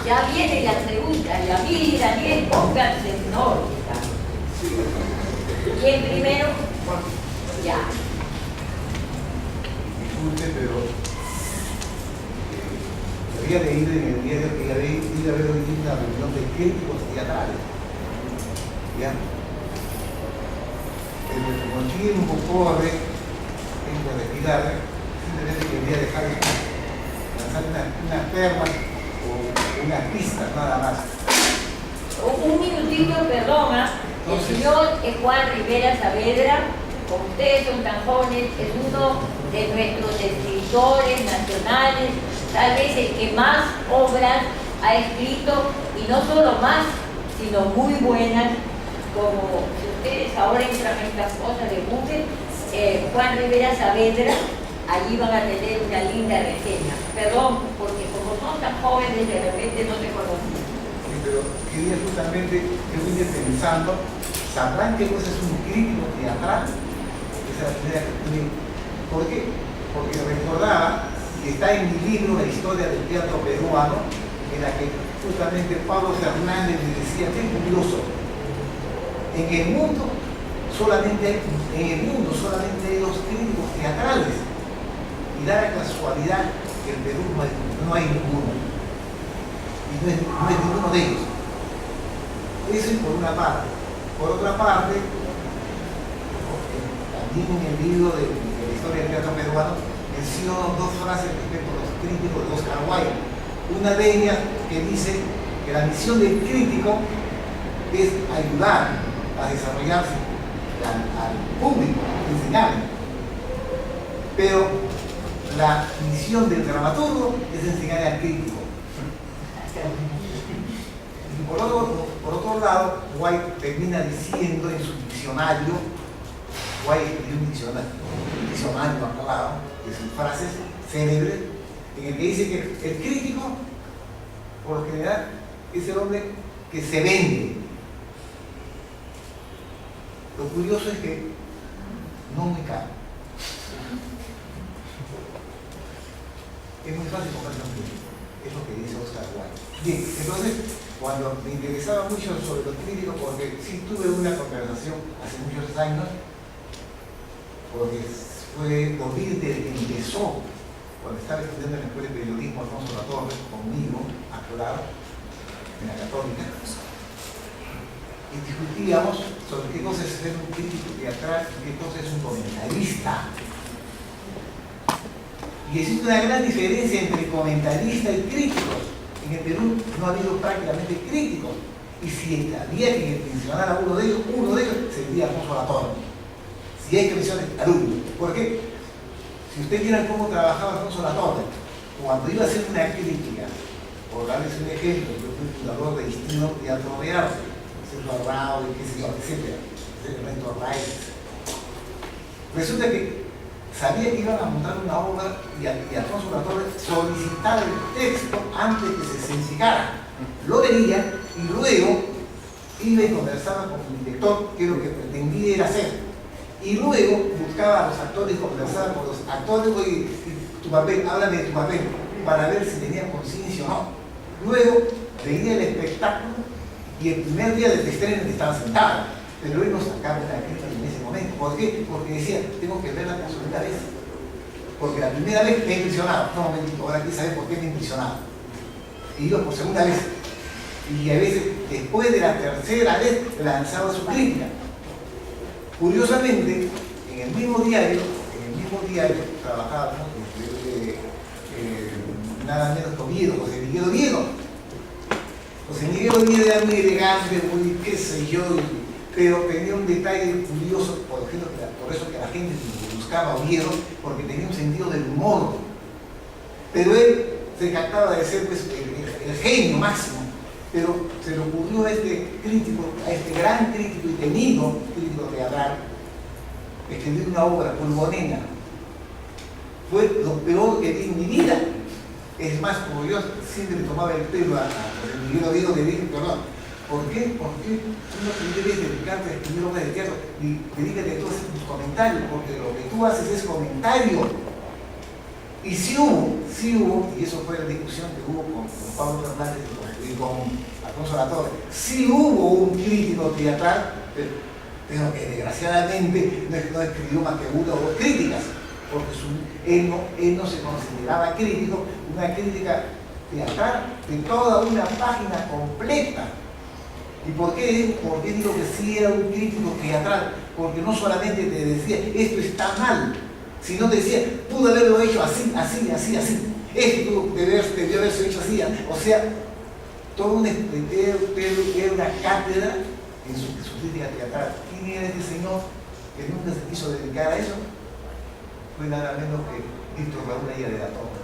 Ya viene la pregunta, y a mí, Daniel, pónganse en órbita. ¿Quién primero? Ya. Disculpe, pero había leído en el diario que iba a haber hoy una reunión de críticos teatrales. ¿Ya? Pero como el tiempo pobre tengo que retirar, simplemente quería dejar lanzar unas perlas o unas pistas nada más. Un minutito, perdona. El señor Juan Rivera Saavedra, como ustedes son tan jóvenes, es uno de nuestros escritores nacionales, tal vez el que más obras ha escrito, y no solo más, sino muy buenas, como si ustedes ahora entran en estas cosas de Google, Juan Rivera Saavedra, allí van a tener una linda reseña. Perdón, porque como son tan jóvenes, de repente no se conocen. Sí, pero quería justamente, yo vine pensando, ¿sabrán qué cosa es un crítico teatral? Esa es la primera que tuve. ¿Por qué? Porque recordaba que está en mi libro La historia del teatro peruano, en la que justamente Pablo Fernández me decía, qué curioso, en el mundo solamente hay los críticos teatrales, y da la casualidad que en Perú no hay ninguno, y no es ninguno de ellos. Eso es por una parte. Por otra parte, también en el libro de la historia del teatro peruano menciono dos frases respecto a los críticos de Oscar Wilde. Una de ellas que dice que la misión del crítico es ayudar a desarrollarse al público, enseñarle. Pero la misión del dramaturgo es enseñar al crítico. Y por otro lado, White termina diciendo en su diccionario, White escribió un diccionario acabado de sus frases célebres, en el que dice que el crítico, por lo general, es el hombre que se vende. Lo curioso es que no muy caro. Es muy fácil comprarse un crítico, es lo que dice Oscar Wilde. Bien, entonces, cuando me interesaba mucho sobre los críticos, porque sí tuve una conversación hace muchos años, porque fue 2000 desde que empezó, cuando estaba estudiando en la Escuela de Periodismo Alfonso Latorre, conmigo, a Colado, en la Católica, y discutíamos sobre qué cosa es ser un crítico teatral y qué cosa es un comentarista. Y existe una gran diferencia entre comentarista y críticos. En el Perú no ha habido prácticamente críticos. Y si había que mencionar a uno de ellos sería Alfonso Latorre. Si hay que mencionar al único. ¿Por qué? Si ustedes vieran cómo trabajaba Alfonso Latorre, cuando iba a hacer una crítica, por darles un ejemplo, yo fui fundador de Destino Teatro de Arte, Sergio Arrao, y qué sé yo, etc. Reto Reyes. Resulta que sabía que iban a montar una obra y Alfonso Latorre solicitaba el texto antes que se censigara. Lo leía y luego iba y conversaba con el director, que lo que pretendía era hacer. Y luego buscaba a los actores y conversaba con los actores, oye, tu papel, háblame de tu papel, para ver si tenía conciencia o no. Luego veía el espectáculo y el primer día del estreno estaba sentado, pero él no sacaba una crítica en ese momento. ¿Por qué? Porque decía, tengo que verla por segunda vez. Porque la primera vez me he impresionado. No, un momentito, ahora quiero saber por qué me he impresionado. Y iba por segunda vez. Y a veces, después de la tercera vez, lanzaba su crítica. Curiosamente, en el mismo diario trabajábamos nada menos que Oviedo, José Miguel Oviedo. José Miguel Oviedo era muy elegante, muy qué sé yo, pero tenía un detalle curioso, por eso que la gente buscaba a Oviedo, porque tenía un sentido del humor. Pero él se jactaba de ser pues, el genio máximo, pero se le ocurrió a este crítico, a este gran crítico y temido crítico teatral, escribir una obra, Pulmonena. Fue lo peor que vi en mi vida. Es más, como yo siempre le tomaba el pelo a Miguel Oviedo, le dije, perdón, ¿por qué? ¿Por qué tú no debes dedicarte a escribir obras de teatro? Y dedícate tú a hacer tus comentarios, porque lo que tú haces es comentario. Y sí hubo, y eso fue la discusión que hubo con Pablo Fernández y con y con Alfonso Latorre, sí hubo un crítico teatral, pero que desgraciadamente no escribió más que una o dos críticas, porque él no se consideraba crítico, una crítica teatral de toda una página completa. ¿Y por qué digo que sí era un crítico teatral? Porque no solamente te decía, esto está mal, sino te decía, pudo haberlo hecho así, así, así, así. Esto debió haberse hecho así. O sea, todo era una cátedra en su crítica teatral. ¿Quién era este señor que nunca se quiso dedicar a eso? Fue nada menos que Víctor Raúl Aya de la Torre.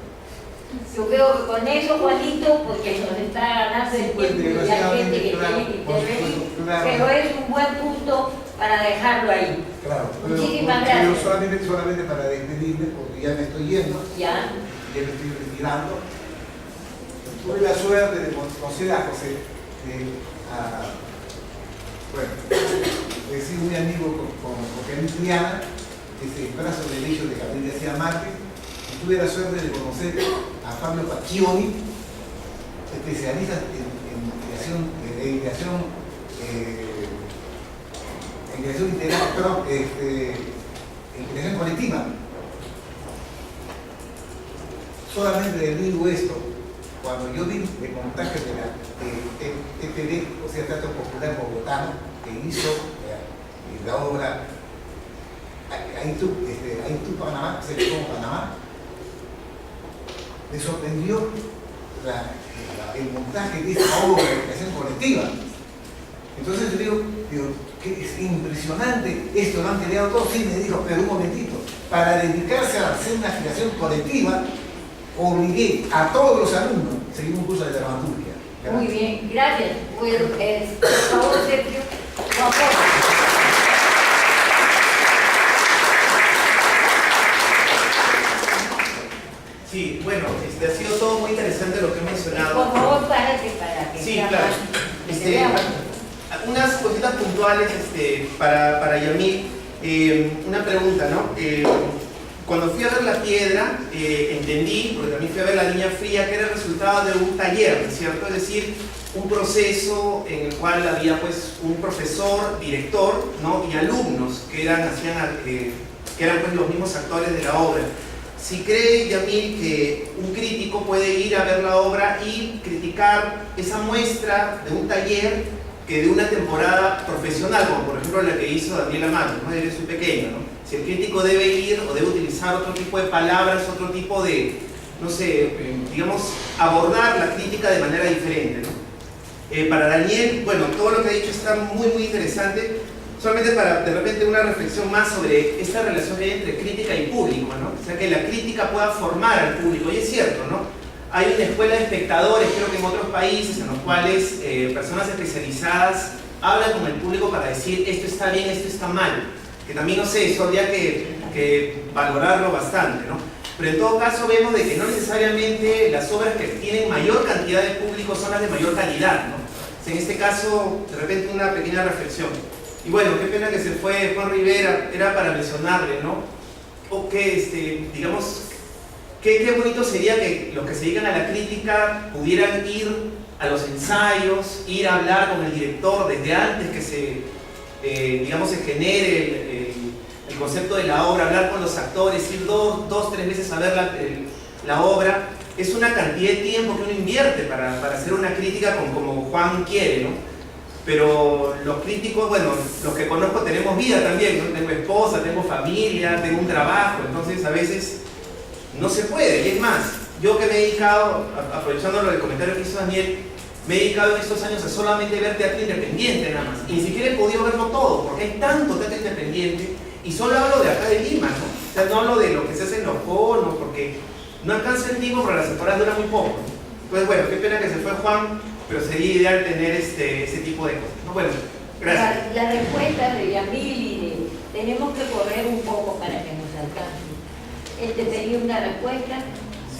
Yo creo que con eso, Juanito, porque nos está ganando el tiempo y hay gente que tiene que intervenir, pero es un buen punto para dejarlo ahí. Claro, Muchísimas gracias. Solamente para despedirme, porque ya me estoy yendo, ya me estoy retirando. Tuve la suerte de conocer a José, he sido muy amigo con José Triana, que es el brazo derecho de Gabriel García Márquez. Tuve la suerte de conocer a Fabio Pacchioni, especialista en creación colectiva. Solamente le digo esto, cuando yo vi de contacto de la TPD, o sea, Teatro Popular Bogotano, que hizo la obra Ahí tú Panamá, se llama Panamá, me sorprendió el montaje de esta obra de creación colectiva. Entonces yo digo que es impresionante, esto lo han creado todos. Sí, me dijo, pero un momentito, para dedicarse a hacer una creación colectiva, obligué a todos los alumnos a seguir un curso de dramaturgia. Muy bien, gracias. Por favor, Sergio, tu aporte. Sí, bueno, ha sido todo muy interesante lo que he mencionado. Por favor, párate para que sí, sea claro. más, Unas cositas puntuales para Yamil. Una pregunta, ¿no? Cuando fui a ver La Piedra, entendí, porque también fui a ver La Niña Fría, que era el resultado de un taller, ¿cierto? Es decir, un proceso en el cual había pues un profesor, director, ¿no? Y alumnos que eran pues los mismos actores de la obra. Si cree Yamil que un crítico puede ir a ver la obra y criticar esa muestra de un taller que de una temporada profesional, como por ejemplo la que hizo Daniel Amado, ¿no? Eres muy pequeño, ¿no? Si el crítico debe ir o debe utilizar otro tipo de palabras, otro tipo de, no sé, digamos, abordar la crítica de manera diferente, ¿no? Para Daniel, bueno, todo lo que ha dicho está muy, muy interesante. Solamente para, de repente, una reflexión más sobre esta relación que hay entre crítica y público, ¿no? O sea, que la crítica pueda formar al público. Y es cierto, ¿no? Hay una escuela de espectadores, creo que en otros países, en los cuales personas especializadas hablan con el público para decir esto está bien, esto está mal. Que también, no sé, eso habría que valorarlo bastante, ¿no? Pero en todo caso vemos de que no necesariamente las obras que tienen mayor cantidad de público son las de mayor calidad, ¿no? O sea, en este caso, de repente, una pequeña reflexión. Y bueno, qué pena que se fue Juan Rivera, era para mencionarle, ¿no? O que, digamos, qué bonito sería que los que se dedican a la crítica pudieran ir a los ensayos, ir a hablar con el director desde antes que digamos, se genere el concepto de la obra, hablar con los actores, ir dos, tres veces a ver la obra. Es una cantidad de tiempo que uno invierte para hacer una crítica como Juan quiere, ¿no? Pero los críticos, bueno, los que conozco tenemos vida también, ¿no? Tengo esposa, tengo familia, tengo un trabajo, entonces a veces no se puede. Y es más, yo que me he dedicado, aprovechando lo del comentario que hizo Daniel, me he dedicado en estos años a solamente ver teatro independiente nada más. Y ni siquiera he podido verlo todo, porque hay tanto teatro independiente, y solo hablo de acá de Lima, ¿no? O sea, no hablo de lo que se hace en los conos, porque no alcanza el tiempo, pero las temporadas duran muy poco, ¿no? Entonces, bueno, qué pena que se fue Juan, pero sería ideal tener ese tipo de cosas, ¿no? Bueno, gracias. Las respuestas de Yamil y tenemos que correr un poco para que nos alcance. Él te pedía una respuesta.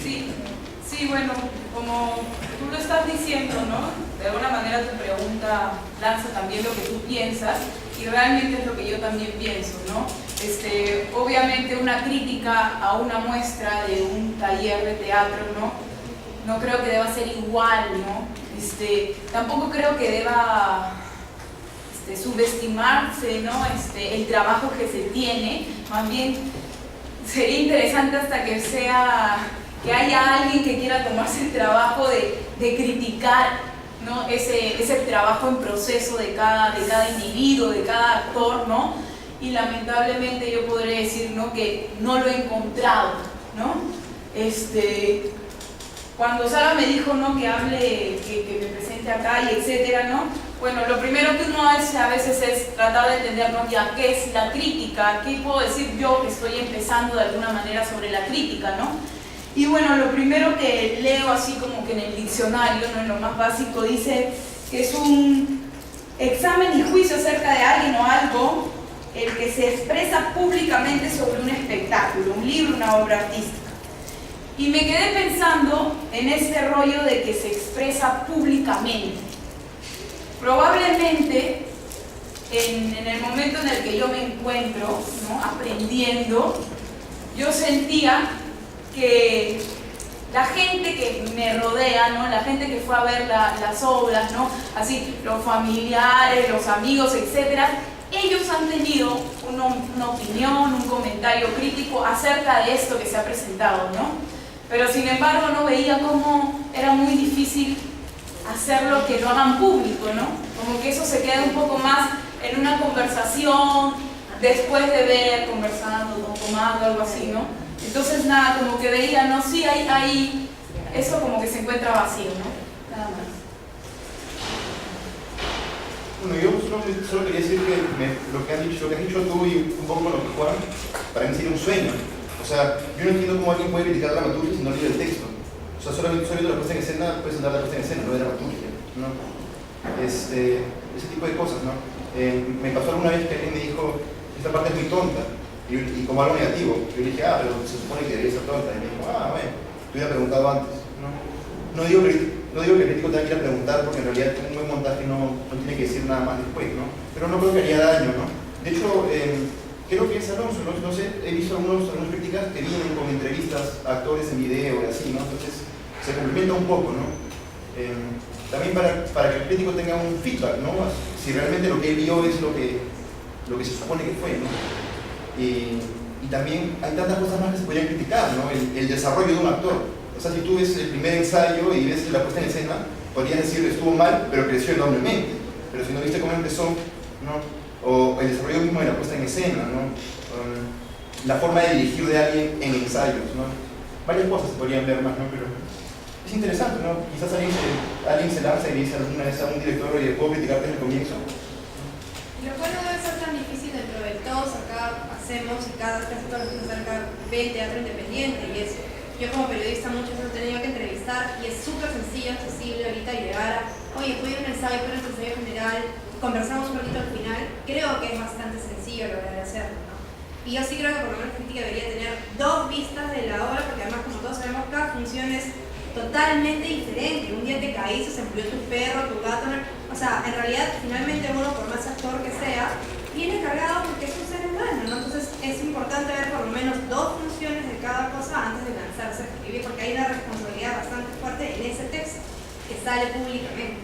Sí, bueno, como tú lo estás diciendo, ¿no? De alguna manera tu pregunta lanza también lo que tú piensas y realmente es lo que yo también pienso, ¿no? Obviamente una crítica a una muestra de un taller de teatro, ¿no? No creo que deba ser igual, ¿no? Tampoco creo que deba subestimarse, ¿no? El trabajo que se tiene. Más bien sería interesante hasta que haya alguien que quiera tomarse el trabajo de criticar, ¿no? ese trabajo en proceso de cada individuo, de cada actor, ¿no? Y lamentablemente yo podré decir, ¿no?, que no lo he encontrado, ¿no? Cuando Sara me dijo, ¿no?, que hable, que me presente acá y etcétera, ¿no? Bueno, lo primero que uno hace a veces es tratar de entender, ¿no?, ya qué es la crítica, qué puedo decir yo que estoy empezando de alguna manera sobre la crítica, ¿no? Y bueno, lo primero que leo así como que en el diccionario, ¿no?, en lo más básico, dice que es un examen y juicio acerca de alguien o algo, el que se expresa públicamente sobre un espectáculo, un libro, una obra artística. Y me quedé pensando en este rollo de que se expresa públicamente. Probablemente en el momento en el que yo me encuentro, ¿no?, aprendiendo, yo sentía que la gente que me rodea, ¿no?, la gente que fue a ver las obras, ¿no?, así, los familiares, los amigos, etcétera, ellos han tenido una opinión, un comentario crítico acerca de esto que se ha presentado, ¿no? Pero sin embargo no veía cómo era muy difícil hacerlo que lo hagan público, ¿no? Como que eso se queda un poco más en una conversación, después de ver, conversando, tomando, algo así, ¿no? Entonces nada, como que veía, ¿no? Sí, hay eso como que se encuentra vacío, ¿no? Nada más. Bueno, yo solo quería decir que lo que has dicho tú y un poco con lo que Juan, para mí sería un sueño. O sea, yo no entiendo cómo alguien puede criticar la dramaturgia si no lee el texto. O sea, solo viendo la puesta en escena, puedes andar la puesta en escena, no de dramaturgia, ¿no? Ese tipo de cosas, ¿no? Me pasó alguna vez que alguien me dijo, esta parte es muy tonta, y como algo negativo. Yo le dije, pero se supone que debería ser tonta. Y me dijo, bueno, te hubiera preguntado antes, ¿no? No digo que el crítico tenga que ir a preguntar, porque en realidad un buen montaje no tiene que decir nada más después, ¿no? Pero no creo que haría daño, ¿no? De hecho, creo que es Alonso, no sé, he visto algunas críticas que vienen con entrevistas a actores en video y así, ¿no? Entonces se complementa un poco, ¿no? También para que el crítico tenga un feedback, ¿no? Si realmente lo que él vio es lo que se supone que fue, ¿no? Y también hay tantas cosas más que se podrían criticar, ¿no? El desarrollo de un actor. O sea, si tú ves el primer ensayo y ves la puesta en escena, podrías decir estuvo mal, pero creció enormemente. Pero si no viste cómo empezó, ¿no? O el desarrollo mismo de la puesta en escena, ¿no? La forma de dirigir de alguien en ensayos, ¿no? Varias cosas se podrían ver más, ¿no? Pero es interesante, ¿no? Quizás alguien se lanza y dice alguna vez a un director, oye, ¿puedo criticar desde el comienzo? Lo cual no debe ser tan difícil dentro de todos acá hacemos y casi todos los que acerca ven teatro independiente y es, yo como periodista muchas veces he tenido que entrevistar y es súper sencillo, accesible ahorita llegar a, oye, ¿puedo ir a un ensayo, puedo ir a un ensayo general? Conversamos un poquito al final, creo que es bastante sencillo lograr hacerlo, ¿no? Y yo sí creo que por lo menos crítica debería tener dos vistas de la obra, porque además, como todos sabemos, cada función es totalmente diferente. Un día te caíste, se murió tu perro, tu gato, ¿no? O sea, en realidad, finalmente uno, por más actor que sea, viene cargado porque es un ser humano, ¿no? Entonces es importante ver por lo menos dos funciones de cada cosa antes de lanzarse a escribir, porque hay una responsabilidad bastante fuerte en ese texto que sale públicamente.